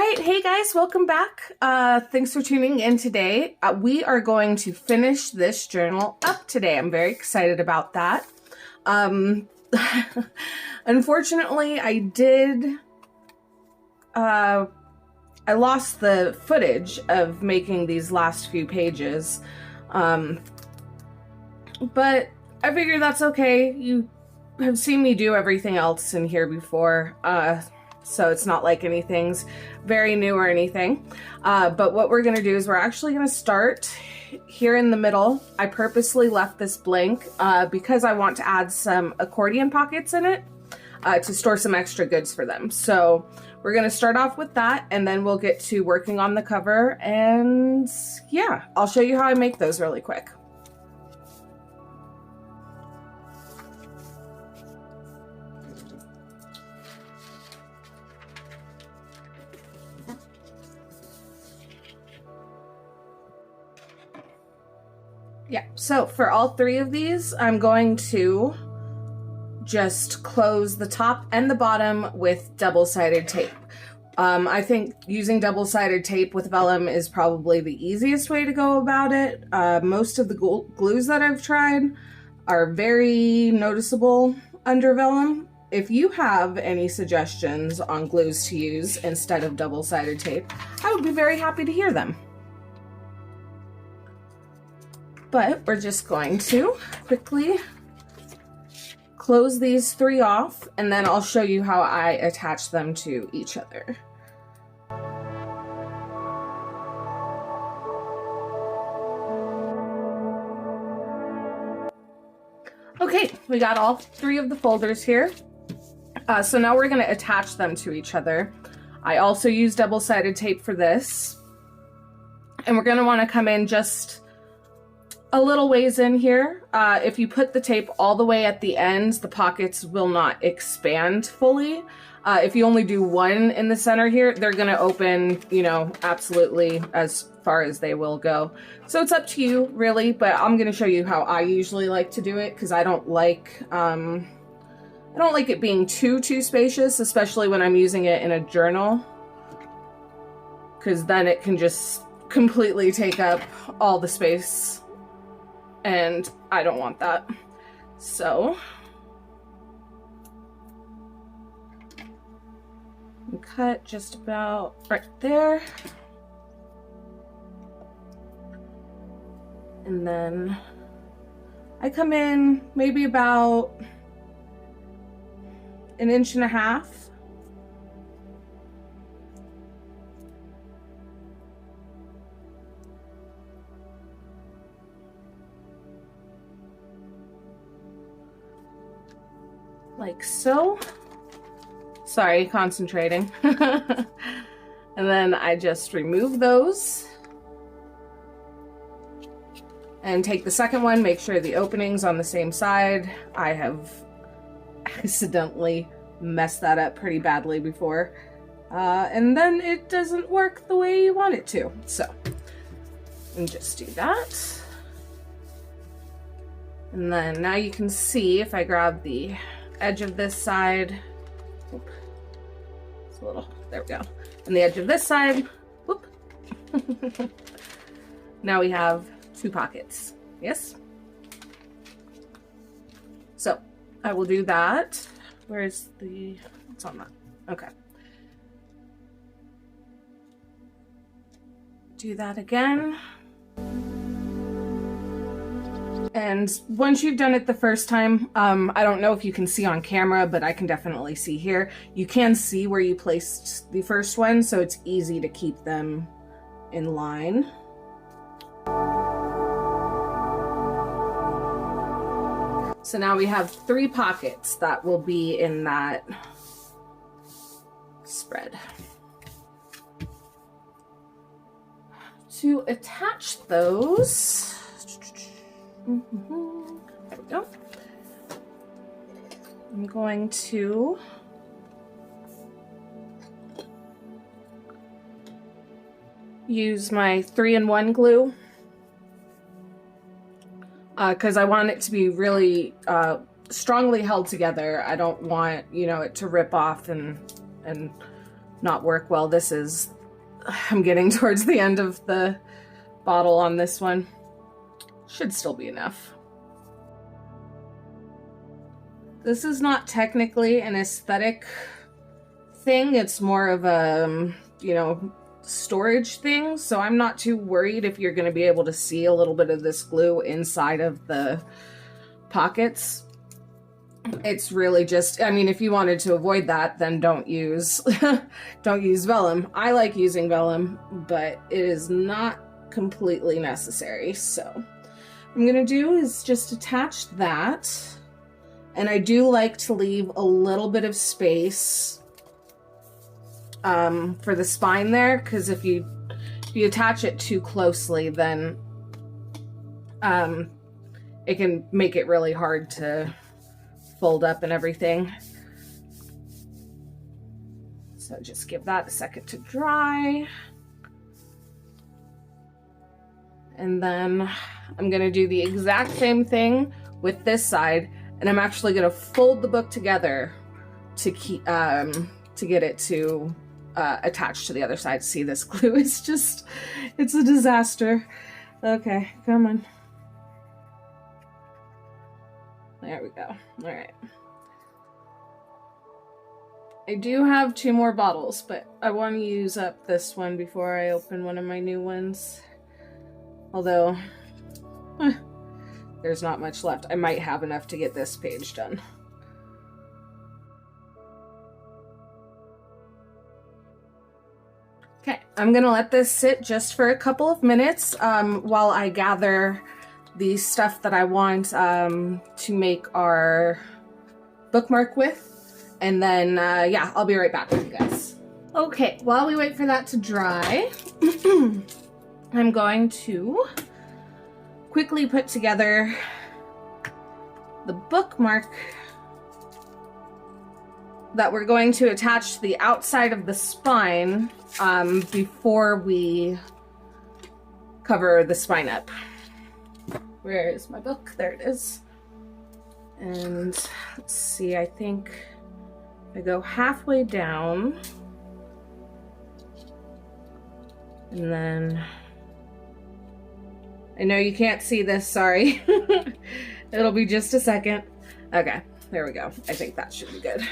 right, hey guys, welcome back. Thanks for tuning in today. We are going to finish this journal up today. I'm very excited about that. Unfortunately, I lost the footage of making these last few pages, but I figure that's okay. You have seen me do everything else in here before, so it's not like anything's very new or anything. But what we're gonna do is we're actually gonna start here in the middle. I purposely left this blank because I want to add some accordion pockets in it to store some extra goods for them. So we're gonna start off with that, and then we'll get to working on the cover, and yeah, I'll show you how I make those really quick. Yeah, so for all three of these, I'm going to just close the top and the bottom with double-sided tape. I think using double-sided tape with vellum is probably the easiest way to go about it. Most of the glues that I've tried are very noticeable under vellum. If you have any suggestions on glues to use instead of double-sided tape, I would be very happy to hear them. But we're just going to quickly close these three off, and then I'll show you how I attach them to each other. Okay, we got all three of the folders here. So now we're going to attach them to each other. I also use double-sided tape for this. And we're going to want to come in just a little ways in here. If you put the tape all the way at the ends, the pockets will not expand fully. If you only do one in the center here, they're gonna open, you know, absolutely as far as they will go. So it's up to you, really, but I'm gonna show you how I usually like to do it, because I don't like it being too spacious, especially when I'm using it in a journal, because then it can just completely take up all the space, and I don't want that. So cut just about right there, and then I come in maybe about 1.5 inches. Like so. Sorry, concentrating. And then I just remove those and take the second one, make sure the opening's on the same side. I have accidentally messed that up pretty badly before. And then it doesn't work the way you want it to. So, and just do that. And then now you can see if I grab the edge of this side, whoop, it's a little, there we go, and the edge of this side, whoop. Now we have two pockets, yes? So I will do that. Where's the, it's on that, okay. Do that again. And once you've done it the first time, I don't know if you can see on camera, but I can definitely see here. You can see where you placed the first one, so it's easy to keep them in line. So now we have 3 pockets that will be in that spread. To attach those, there we go. I'm going to use my 3-in-1 glue because I want it to be really strongly held together. I don't want, you know, it to rip off and not work well. This is I'm getting towards the end of the bottle on this one. Should still be enough. This is not technically an aesthetic thing. It's more of a, you know, storage thing. So I'm not too worried if you're going to be able to see a little bit of this glue inside of the pockets. It's really just, I mean, if you wanted to avoid that, then don't use don't use vellum. I like using vellum, but it is not completely necessary. So what I'm gonna do is just attach that, and I do like to leave a little bit of space for the spine there, because if you attach it too closely, then it can make it really hard to fold up and everything. So just give that a second to dry. And then I'm gonna do the exact same thing with this side, and I'm actually gonna fold the book together to keep to get it to attach to the other side. See, this glue is just, it's a disaster. Okay, come on. There we go. All right. I do have 2 more bottles, but I want to use up this one before I open one of my new ones. Although, there's not much left. I might have enough to get this page done. Okay, I'm gonna let this sit just for a couple of minutes while I gather the stuff that I want to make our bookmark with, and then yeah, I'll be right back with you guys. Okay, while we wait for that to dry, I'm going to quickly put together the bookmark that we're going to attach to the outside of the spine before we cover the spine up. Where is my book? There it is. And let's see, I think I go halfway down, and then I know you can't see this, sorry. It'll be just a second. Okay, there we go. I think that should be good.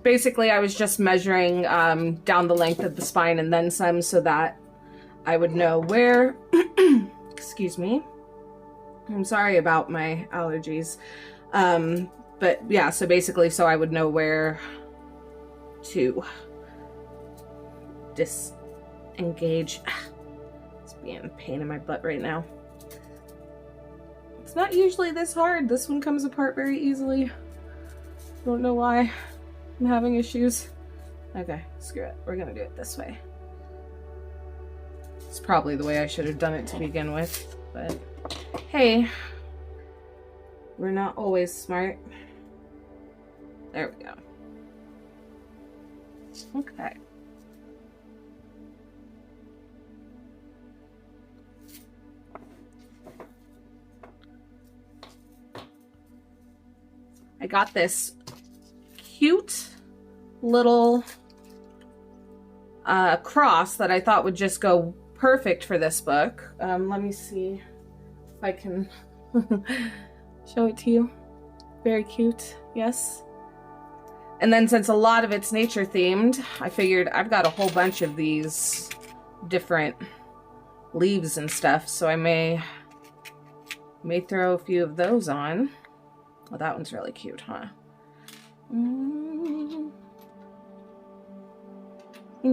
Basically, I was just measuring down the length of the spine and then some, so that I would know where excuse me, I'm sorry about my allergies, but yeah, so basically, so I would know where to disengage. It's being a pain in my butt right now. It's not usually this hard. This one comes apart very easily. Don't know why I'm having issues. Okay, screw it. We're gonna do it this way. It's probably the way I should have done it to begin with, but hey, we're not always smart. There we go. Okay. I got this cute little cross that I thought would just go perfect for this book. Let me see if I can show it to you. Very cute, yes. And then since a lot of it's nature themed, I figured I've got a whole bunch of these different leaves and stuff, so I may throw a few of those on. Well, that one's really cute, huh? And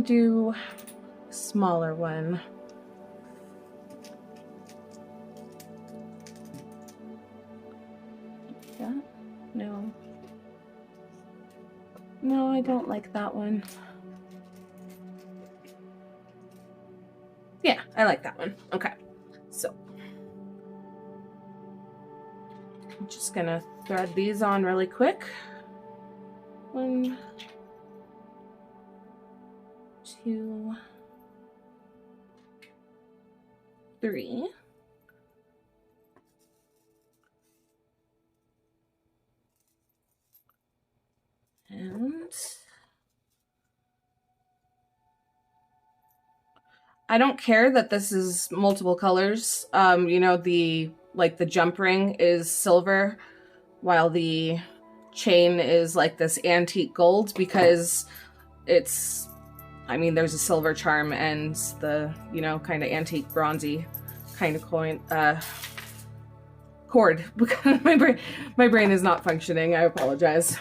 do a smaller one. Yeah? No. No, I don't like that one. Yeah, I like that one. Okay. So I'm just gonna thread these on really quick. 1, 2, 3. And I don't care that this is multiple colors. You know, the jump ring is silver while the chain is like this antique gold, because it's, I mean, there's a silver charm and the, you know, kind of antique bronzy kind of cord. My brain is not functioning. I apologize.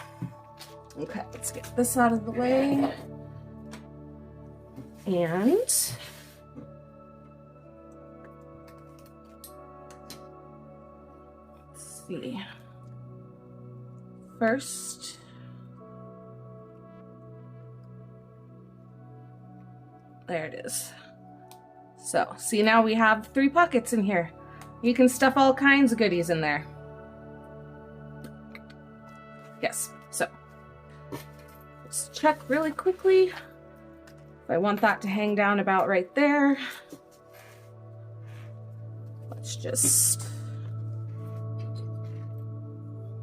Okay, let's get this out of the way. And let's see. First, there it is. So, see, now we have 3 pockets in here. You can stuff all kinds of goodies in there. Yes, so let's check really quickly. If I want that to hang down about right there, let's just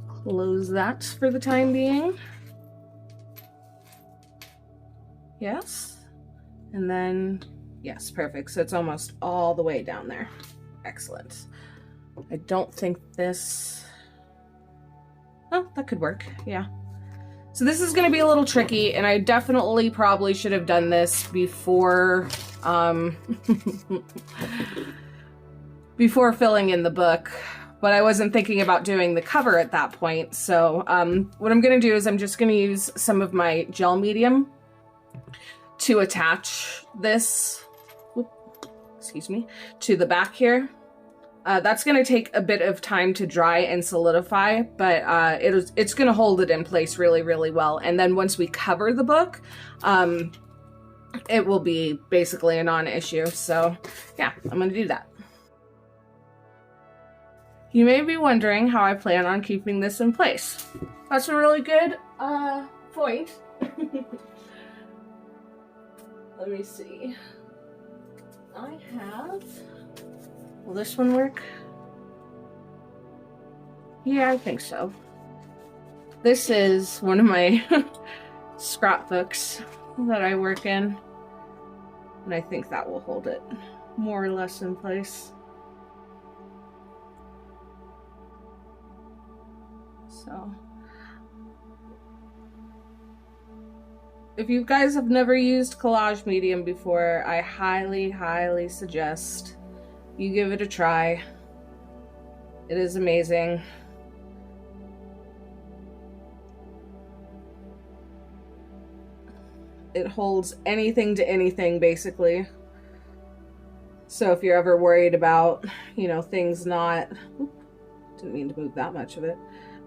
close that for the time being. Yes. And then, yes, perfect. So it's almost all the way down there. Excellent. I don't think this... Oh, that could work. Yeah. So this is going to be a little tricky, and I definitely probably should have done this before, before filling in the book, but I wasn't thinking about doing the cover at that point. So what I'm going to do is I'm just going to use some of my gel medium to attach this, excuse me, to the back here. That's going to take a bit of time to dry and solidify, but it's going to hold it in place really, really well. And then once we cover the book, it will be basically a non-issue. So yeah, I'm going to do that. You may be wondering how I plan on keeping this in place. That's a really good point. Let me see. I have... Will this one work? Yeah, I think so. This is one of my scrapbooks that I work in, and I think that will hold it more or less in place. So, if you guys have never used collage medium before, I highly, highly suggest you give it a try. It is amazing. It holds anything to anything, basically. So if you're ever worried about, you know, things not... Didn't mean to move that much of it.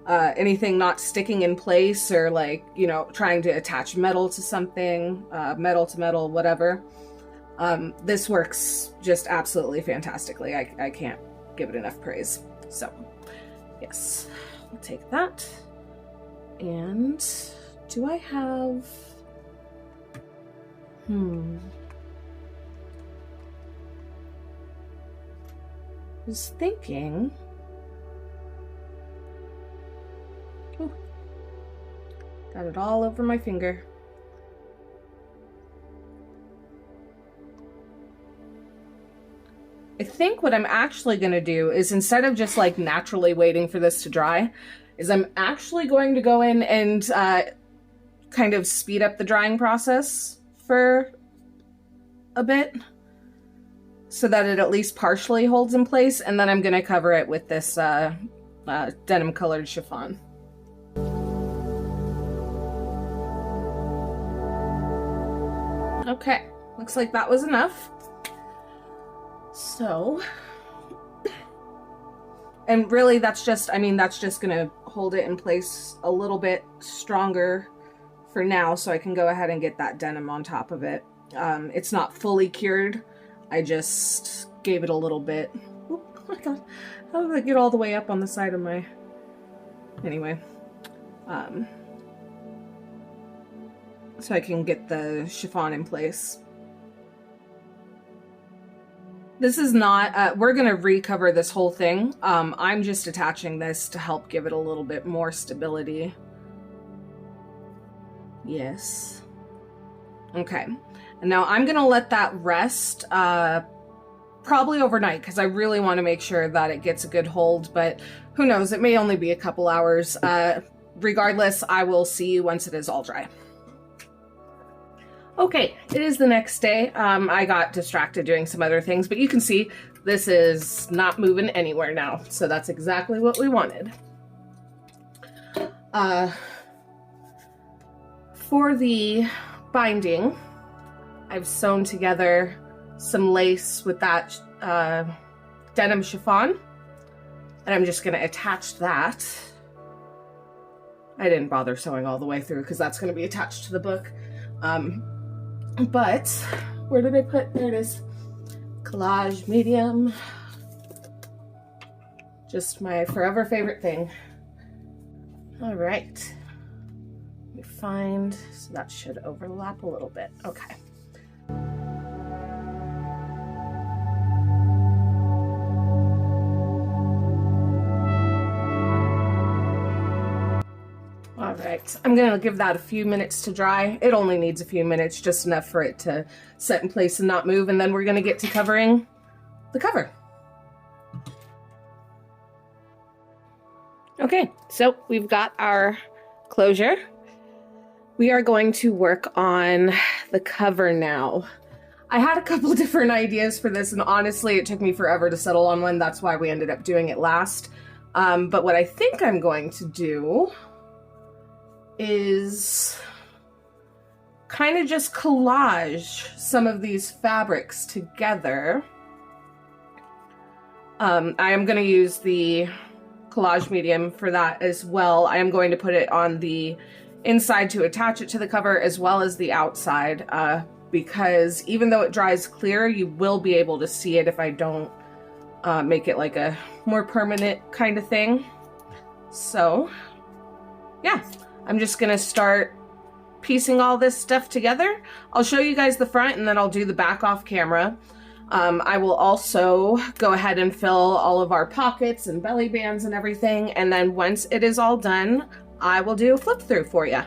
Anything not sticking in place, or like, you know, trying to attach metal to something, metal to metal, whatever. This works just absolutely fantastically. I can't give it enough praise. So, yes, I'll take that. And do I have... I was thinking... Ooh. Got it all over my finger. I think what I'm actually going to do is, instead of just like naturally waiting for this to dry, is I'm actually going to go in and kind of speed up the drying process for a bit so that it at least partially holds in place, and then I'm going to cover it with this denim colored chiffon. Okay, looks like that was enough. So, and really that's just, I mean, that's just gonna hold it in place a little bit stronger for now, so I can go ahead and get that denim on top of it. It's not fully cured. I just gave it a little bit. Oh my god, how did I get all the way up on the side of my... Anyway. So I can get the chiffon in place. This is not, we're going to recover this whole thing. I'm just attaching this to help give it a little bit more stability. Yes. Okay, and now I'm gonna let that rest probably overnight because I really want to make sure that it gets a good hold, but who knows, it may only be a couple hours. Regardless, I will see you once it is all dry. Okay, it is the next day. I got distracted doing some other things, but you can see this is not moving anywhere now, so that's exactly what we wanted. For the binding, I've sewn together some lace with that denim chiffon, and I'm just going to attach that. I didn't bother sewing all the way through because that's going to be attached to the book. But where did I put? There it is. Collage medium. Just my forever favorite thing. All right. Let me find, so that should overlap a little bit. Okay. All right, I'm gonna give that a few minutes to dry. It only needs a few minutes, just enough for it to set in place and not move, and then we're gonna get to covering the cover. Okay, so we've got our closure. We are going to work on the cover now. I had a couple of different ideas for this, and honestly, it took me forever to settle on one. That's why we ended up doing it last. But what I think I'm going to do is kind of just collage some of these fabrics together. I am going to use the collage medium for that as well. I am going to put it on the inside to attach it to the cover as well as the outside, because even though it dries clear, you will be able to see it if I don't make it like a more permanent kind of thing. So yeah, I'm just gonna start piecing all this stuff together. I'll show you guys the front and then I'll do the back off camera. I will also go ahead and fill all of our pockets and belly bands and everything, and then once it is all done, I will do a flip through for you.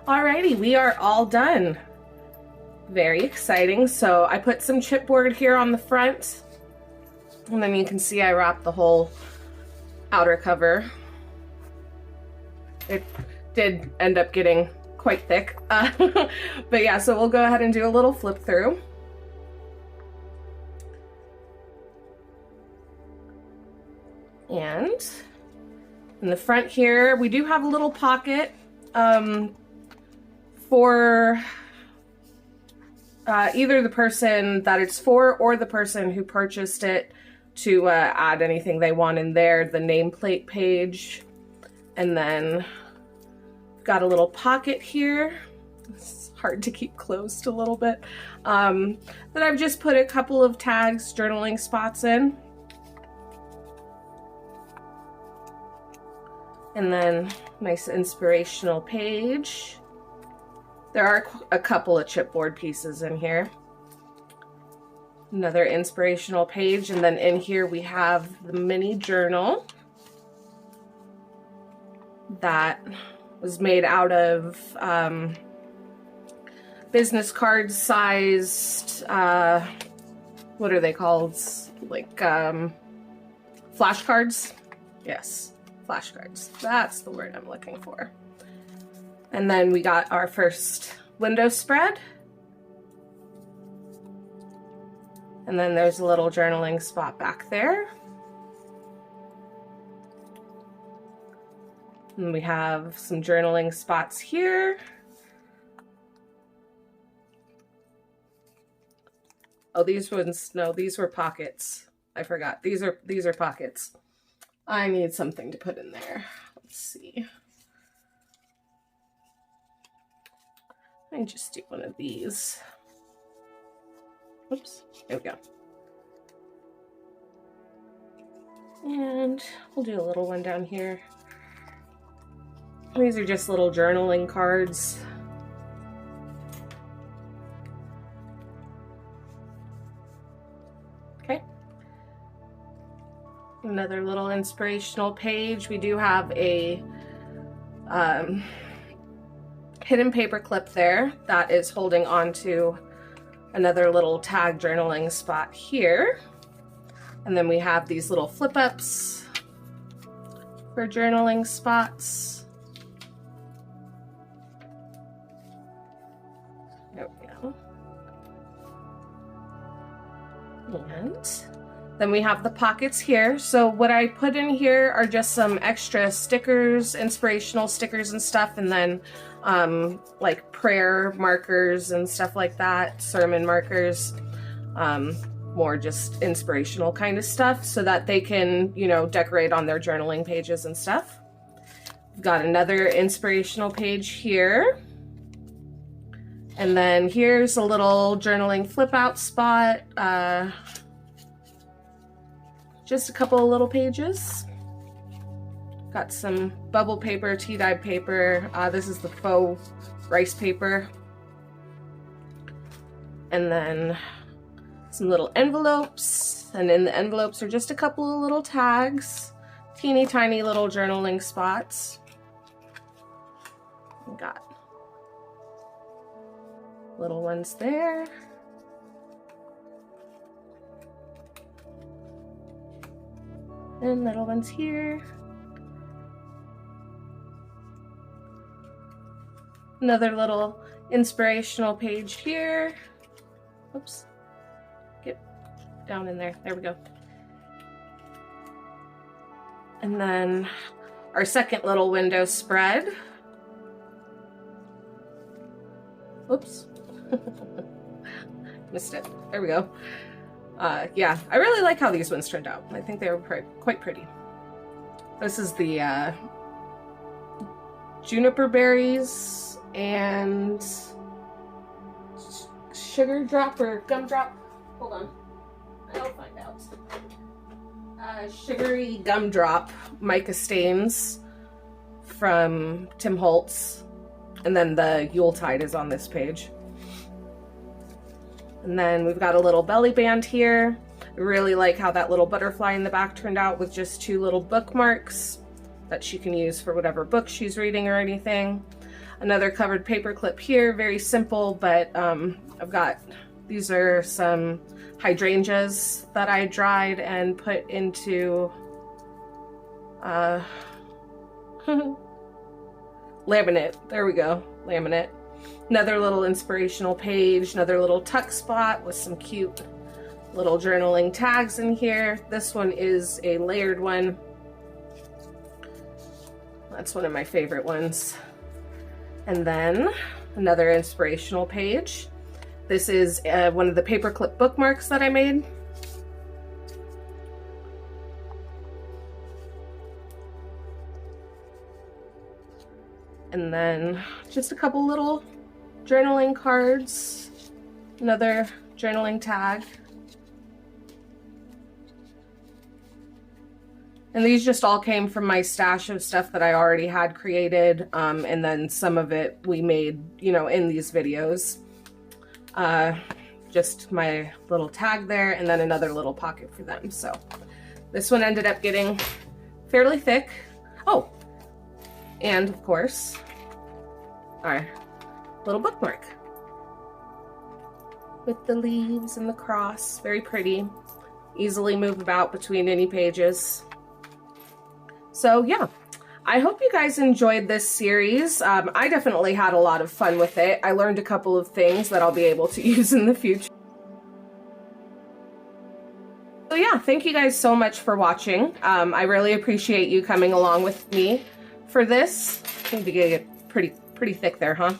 Alrighty, we are all done. Very exciting. So I put some chipboard here on the front, and then you can see I wrapped the whole outer cover. It did end up getting quite thick, but yeah, so we'll go ahead and do a little flip through. And in the front here, we do have a little pocket for either the person that it's for or the person who purchased it to add anything they want in there, the nameplate page. And then got a little pocket here. It's hard to keep closed a little bit. That I've just put a couple of tags, journaling spots in. And then nice inspirational page. There are a couple of chipboard pieces in here. Another inspirational page, and then in here we have the mini journal that was made out of business card sized, what are they called? Like flashcards? Yes, flashcards. That's the word I'm looking for. And then we got our first window spread. And then there's a little journaling spot back there. And we have some journaling spots here. Oh, these ones, no, these were pockets. I forgot. These are pockets. I need something to put in there. Let's see. I just do one of these. Oops, there we go. And we'll do a little one down here. These are just little journaling cards. Okay. Another little inspirational page. We do have a hidden paper clip there that is holding on to another little tag journaling spot here. And then we have these little flip ups for journaling spots. There we go. And then we have the pockets here. So what I put in here are just some extra stickers, inspirational stickers and stuff, and then like prayer markers and stuff like that, sermon markers, more just inspirational kind of stuff so that they can, you know, decorate on their journaling pages and stuff. We've got another inspirational page here. And then here's a little journaling flip out spot. Just a couple of little pages. Got some bubble paper, tea dye paper. This is the faux rice paper. And then some little envelopes. And in the envelopes are just a couple of little tags. Teeny tiny little journaling spots. We got little ones there. And little ones here. Another little inspirational page here. Oops. Get down in there. There we go. And then our second little window spread. Oops. Missed it. There we go. Yeah, I really like how these ones turned out. I think they were quite pretty. This is the juniper berries and sugar drop or gumdrop. Hold on, I'll find out. Sugary gumdrop mica stains from Tim Holtz, and then the Yuletide is on this page. And then we've got a little belly band here. I really like how that little butterfly in the back turned out with just two little bookmarks that she can use for whatever book she's reading or anything. Another covered paper clip here, very simple, but I've got, these are some hydrangeas that I dried and put into laminate. There we go, laminate. Another little inspirational page, another little tuck spot with some cute little journaling tags in here. This one is a layered one. That's one of my favorite ones. And then another inspirational page. This is one of the paperclip bookmarks that I made. And then just a couple little journaling cards, another journaling tag. And these just all came from my stash of stuff that I already had created, and then some of it we made, you know, in these videos. Just my little tag there, and then another little pocket for them. So this one ended up getting fairly thick. Oh, and of course, our little bookmark with the leaves and the cross. Very pretty. Easily move about between any pages. So yeah, I hope you guys enjoyed this series. I definitely had a lot of fun with it. I learned a couple of things that I'll be able to use in the future. So yeah, thank you guys so much for watching. I really appreciate you coming along with me for this. I need to get it pretty thick there, huh?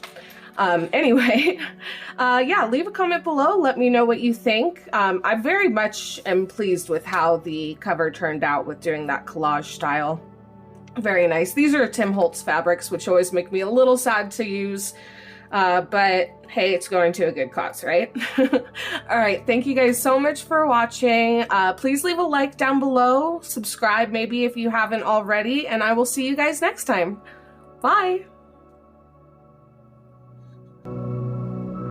Anyway, yeah, leave a comment below. Let me know what you think. I very much am pleased with how the cover turned out with doing that collage style. Very nice. These are Tim Holtz fabrics, which always make me a little sad to use. But hey, it's going to a good cause, right? All right, thank you guys so much for watching. Please leave a like down below, subscribe maybe if you haven't already, and I will see you guys next time. Bye!